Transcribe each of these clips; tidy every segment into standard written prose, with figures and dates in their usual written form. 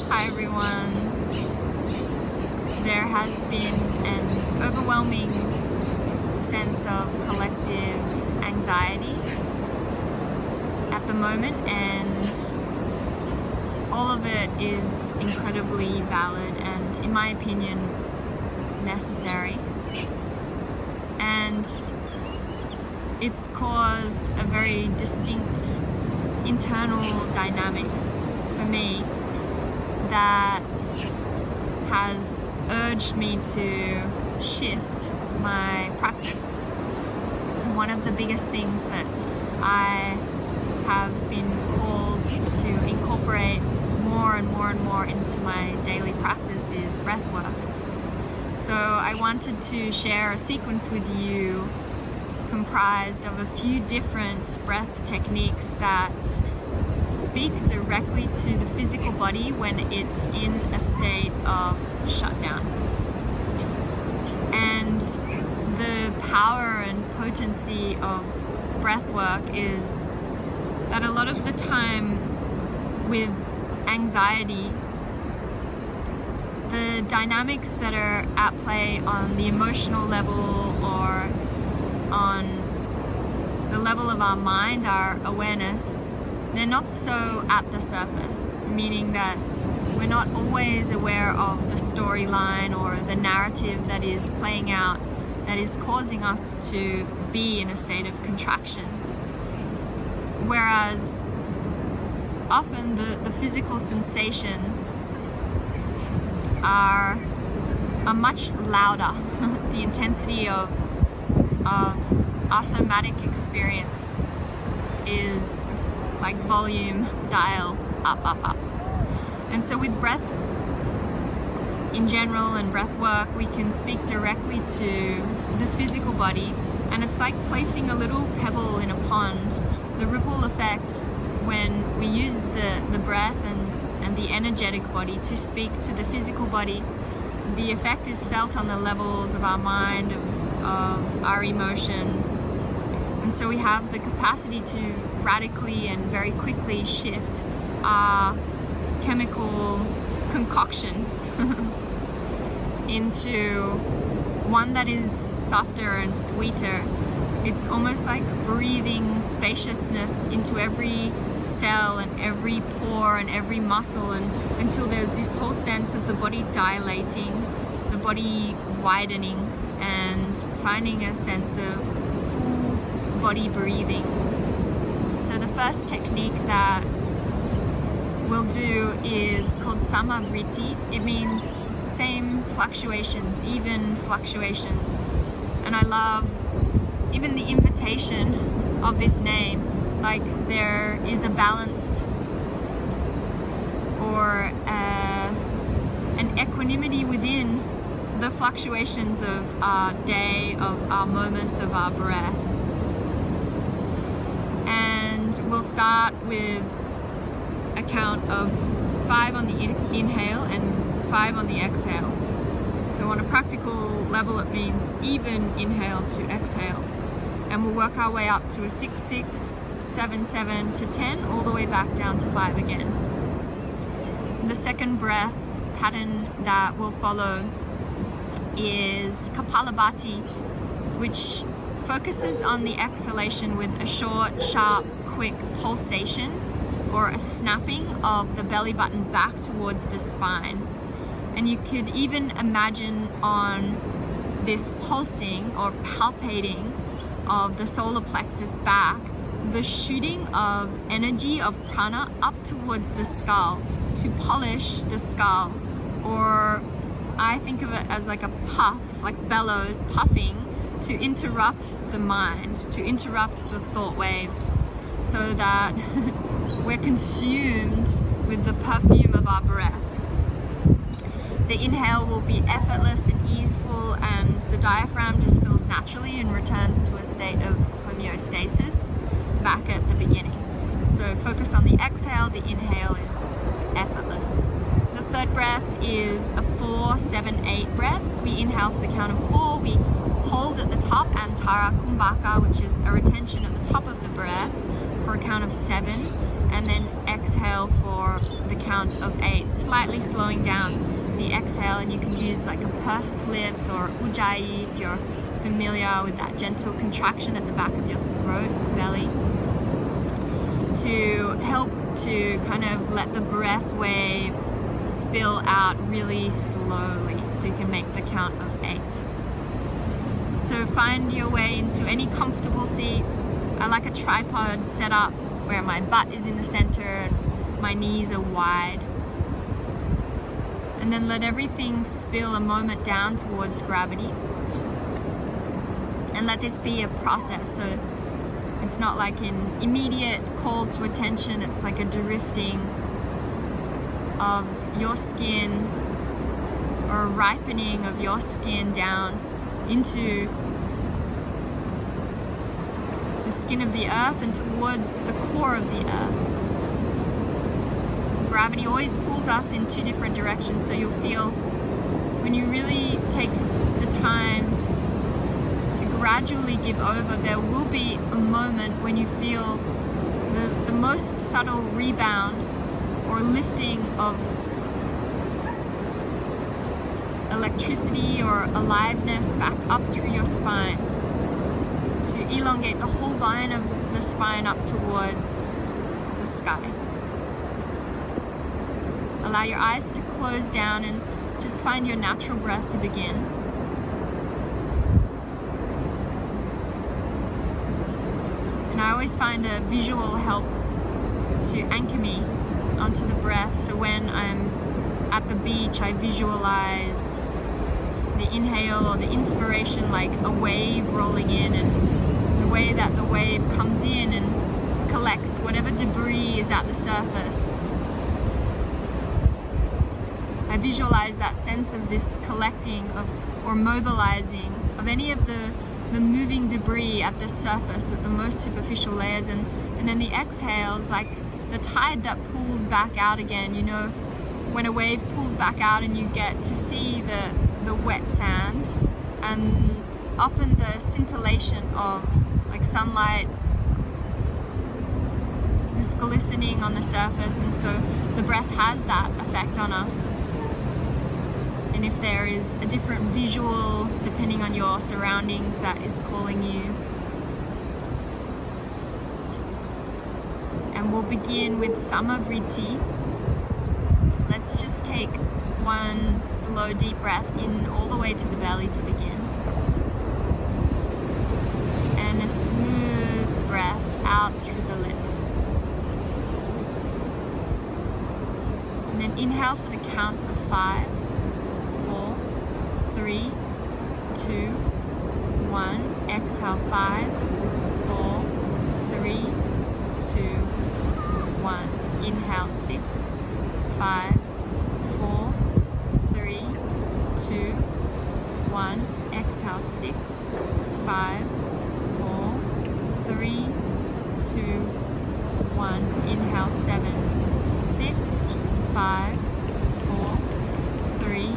Hi everyone. There has been an overwhelming sense of collective anxiety at the moment, and all of it is incredibly valid and, in my opinion, necessary. And it's caused a very distinct internal dynamic for me that has urged me to shift my practice. And one of the biggest things that I have been called to incorporate more and more into my daily practice is breath work. So I wanted to share a sequence with you comprised of a few different breath techniques that speak directly to the physical body when it's in a state of shutdown. And the power and potency of breath work is that a lot of the time with anxiety, the dynamics that are at play on the emotional level or on the level of our mind, our awareness, they're not so at the surface, meaning that we're not always aware of the storyline or the narrative that is playing out that is causing us to be in a state of contraction. Whereas often the physical sensations are much louder. The intensity of our somatic experience is like volume dial up. And so with breath in general and breath work, we can speak directly to the physical body, and it's like placing a little pebble in a pond. The ripple effect when we use the breath and the energetic body to speak to the physical body, the effect is felt on the levels of our mind, of our emotions. And so we have the capacity to radically and very quickly shift our chemical concoction into one that is softer and sweeter. It's almost like breathing spaciousness into every cell and every pore and every muscle, and until there's this whole sense of the body dilating, the body widening, and finding a sense of full body breathing. So the first technique that we'll do is called samavriti. It means same fluctuations, even fluctuations. And I love even the invitation of this name, like there is a balanced or an equanimity within the fluctuations of our day, of our moments, of our breath. And we'll start with a count of 5 on the inhale and 5 on the exhale. So on a practical level, it means even inhale to exhale. And we'll work our way up to a 6, 6, 7, 7 to 10, all the way back down to 5 again. The second breath pattern that will follow is Kapalabhati, which focuses on the exhalation with a short, sharp, quick pulsation or a snapping of the belly button back towards the spine. And you could even imagine on this pulsing or palpating of the solar plexus back, the shooting of energy of prana up towards the skull to polish the skull, or I think of it as like a puff, like bellows puffing to interrupt the mind, to interrupt the thought waves, so that we're consumed with the perfume of our breath. The inhale will be effortless and easeful, and the diaphragm just fills naturally and returns to a state of homeostasis back at the beginning. So focus on the exhale, the inhale is effortless. The third breath is a 4, 7, 8 breath. We inhale for the count of 4, we hold at the top, Antara Kumbhaka, which is a retention at the top of the breath, for a count of 7. and then exhale for the count of 8, slightly slowing down the exhale. And you can use like a pursed lips or ujjayi if you're familiar with that gentle contraction at the back of your throat, belly, to help to kind of let the breath wave spill out really slowly so you can make the count of 8. So find your way into any comfortable seat. I like a tripod set up where my butt is in the center and my knees are wide. And then let everything spill a moment down towards gravity. And let this be a process. So it's not like an immediate call to attention, it's like a drifting of your skin or a ripening of your skin down into the skin of the earth and towards the core of the earth. Gravity always pulls us in 2 different directions, so you'll feel when you really take the time to gradually give over, there will be a moment when you feel the most subtle rebound or lifting of electricity or aliveness back up through your spine to elongate the whole vine of the spine up towards the sky. Allow your eyes to close down and just find your natural breath to begin. And I always find a visual helps to anchor me onto the breath. So when I'm at the beach, I visualize the inhale or the inspiration like a wave rolling in, and the way that the wave comes in and collects whatever debris is at the surface. I visualize that sense of this collecting of or mobilizing of any of the moving debris at the surface, at the most superficial layers, and then the exhales like the tide that pulls back out again. You know, when a wave pulls back out and you get to see the wet sand and often the scintillation of like sunlight just glistening on the surface, and so the breath has that effect on us. And if there is a different visual depending on your surroundings that is calling you. And we'll begin with Samavriti. Let's just take one slow deep breath in all the way to the belly to begin. And a smooth breath out through the lips. And then inhale for the count of 5, 4, 3, 2, 1. Exhale 5, 4, 3, 2, 1. Inhale 6, 5, 4, 3, 2, 1. Exhale 6, 5, 4, 3, 2, 1. Inhale 7, 6, 5, 4, 3,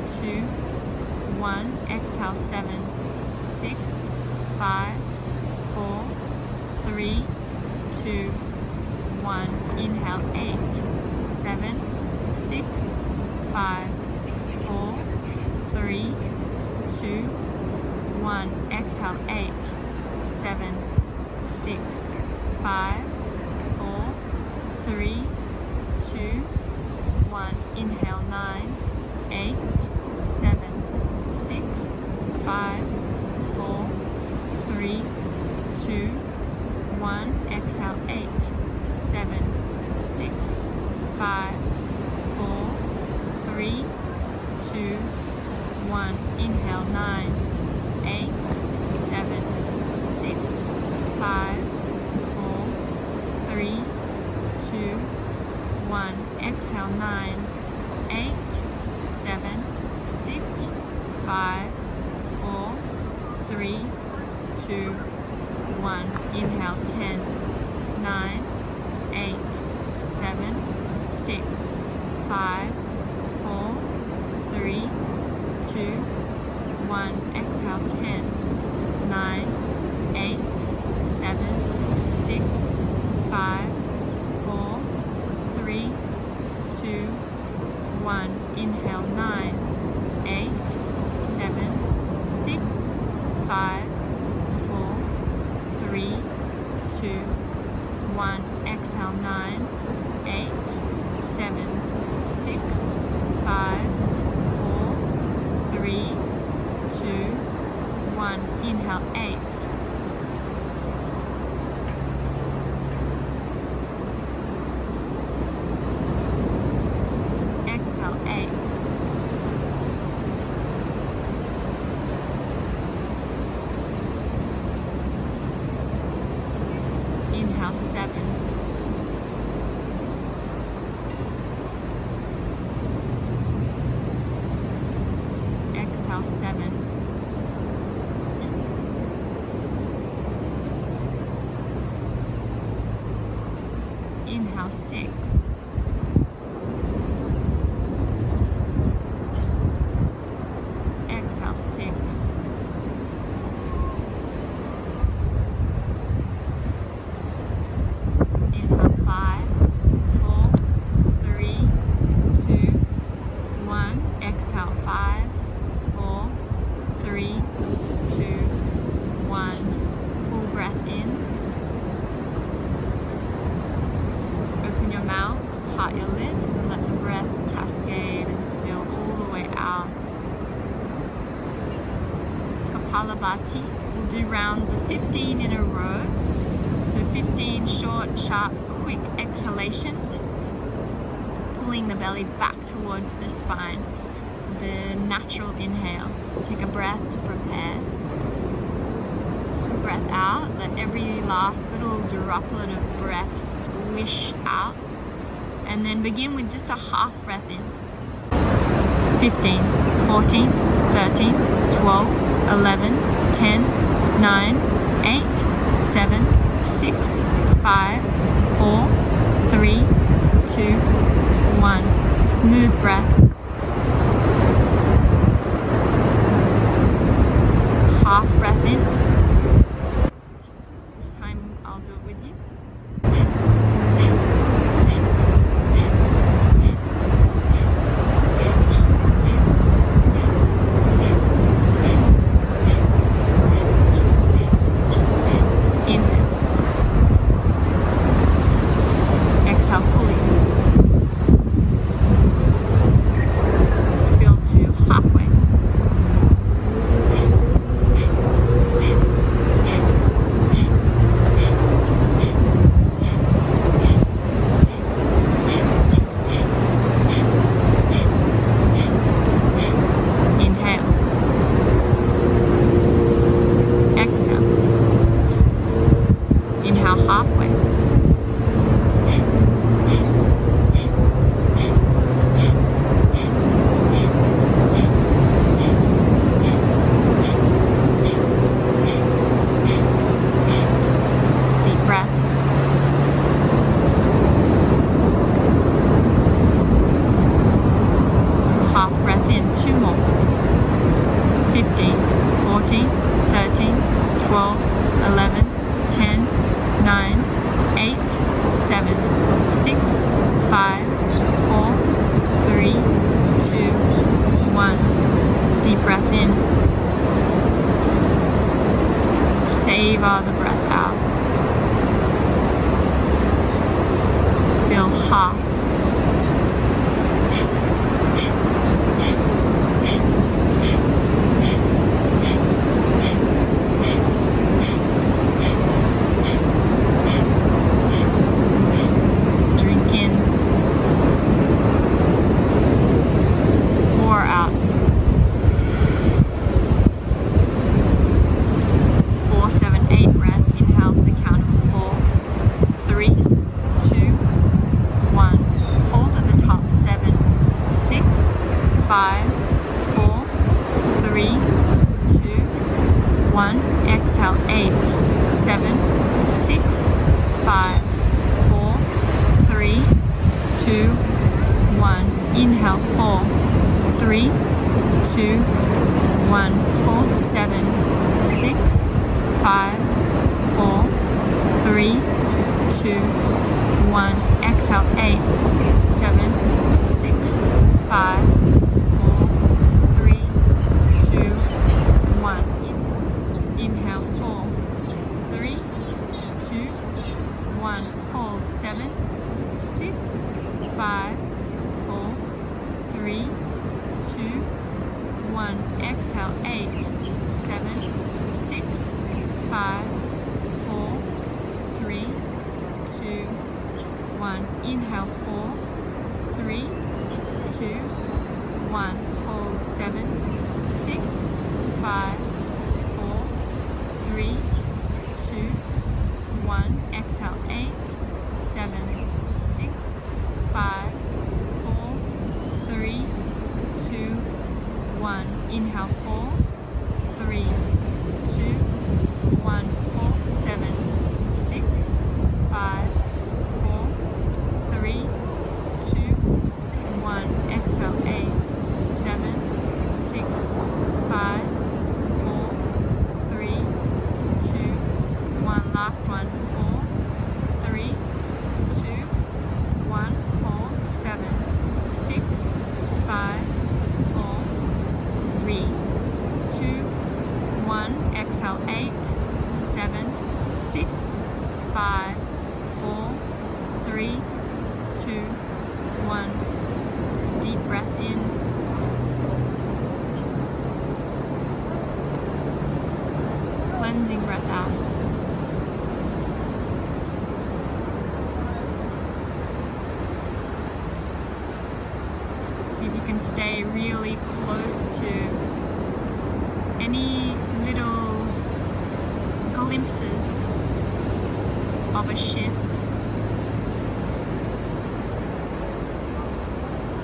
2, 1. Exhale 7, 6, 5, 4, 3, 2, 1. Inhale 8, 7, 6, 5, 4, 3, 2, 1. Exhale 8, 7, 6, 5, 4, 3, 2, 1. Inhale 9, 8, 7, 6, 5, 4, 3, 2, 1. Exhale 8, 7, 6, 5, 4, 3, 2, 1. Inhale 9, 8, 7, 6, 5, 4, 3, 2, 1. Exhale 9, 8, 7, 6, 5, 4, 3, 2, 1. Inhale 10, 9, 8, 7, 6, 5, 4, 3, 2, 1. Exhale 10, 9, 8, 7, 6, 5, 2, 1. Inhale, 9, 8, 7, 6, 5, 4, 3, 2, 1. Exhale, 9, 8, 7, 6, 5, 4, 3, 2, 1. Inhale, 8. Exhale, 8. Inhale, 7. Exhale, 7. Inhale, 6. Exhale, 6. Inhale, 5, 4, 3, 2, 1. Exhale, 5, 4, 3, 2, 1. Full breath in. Open your mouth, part your lips, and let the breath cascade and spill all the way out. Kapalabhati. We'll do rounds of 15 in a row. So 15 short, sharp, quick exhalations, pulling the belly back towards the spine. The natural inhale. Take a breath to prepare. Full breath out. Let every last little droplet of breath squish out. And then begin with just a half breath in. 15, 14, 13, 12, 11, 10, 9, 8, 7, 6, 5, 4, 3, 2, 1. Smooth breath. Half breath in. This time I'll do it with you. Inhale. Exhale fully. Fill to halfway. Inhale. Exhale. Inhale halfway. Deep breath. Half breath in, 2 more. 15, 14, 13, 12, 11, 10, 9, 8, 7, 6, 5, 4, 3, 2, 1. Deep breath in. Savor the breath out. Fill half. Drink in. Pour out. 4, 7, 8 breath. Inhale for the count of 4, 3, 2, 1. Hold at the top. 7, 6, 5, 4, 3, 2, 1. Exhale. 8, 7, 6, 5, 4, 3, 2, 1. Inhale. 4, 3, 2, 1. Hold. 7, 6, 5, 4, 3, 2, 1. Exhale, 8, 7, 6, 5, 4, 3, 2, 1. Inhale, 4, 3, 2, 1. Hold, 7, 6, 5, 4, 3, 2, 1. Exhale, 8, 7, 6, 5, 4, 3, 2, 1. Inhale, 4, 3, 2, 1. Hold, 7, 6, 5, 4, 3, 2, 1. Exhale, 8, 7, 6, 5, 4, 3, 2, 1. Inhale, 4, 3, 2, 1. Hold, 7, 6, 5, 4, 3, 2, 1. Exhale, 8, 7, 6, 5, 4, 3, 2, 1. Last one, 4, 3, 2, 1. Hold, 7, 6, 5, 4, 3, 2, 1. Exhale, 8, 7, 6, 5, 4, 3, 2, 1. Deep breath in. Cleansing breath out. See if you can stay really close to any little glimpses of a shift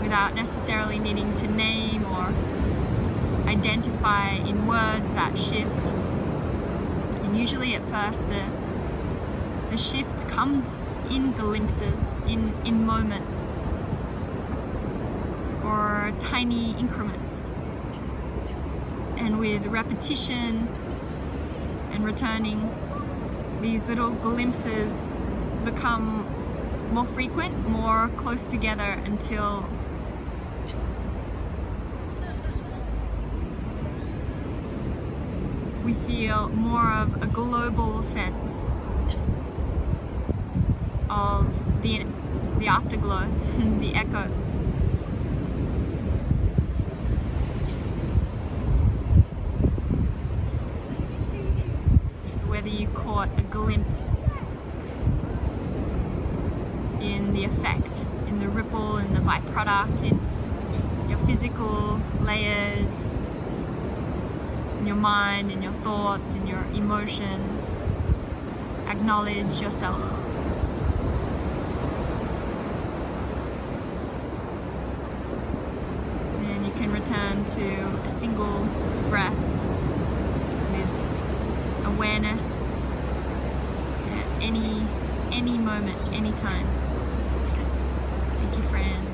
without necessarily needing to name or identify in words that shift. And usually at first the shift comes in glimpses, in moments, or tiny increments. And with repetition and returning, these little glimpses become more frequent, more close together, until we feel more of a global sense of the afterglow, the echo. So whether you caught a glimpse in the effect, in the ripple, in the byproduct, in your physical layers, in your mind, in your thoughts, in your emotions, acknowledge yourself. And you can return to a single breath with awareness at any moment, any time. Thank you, friend.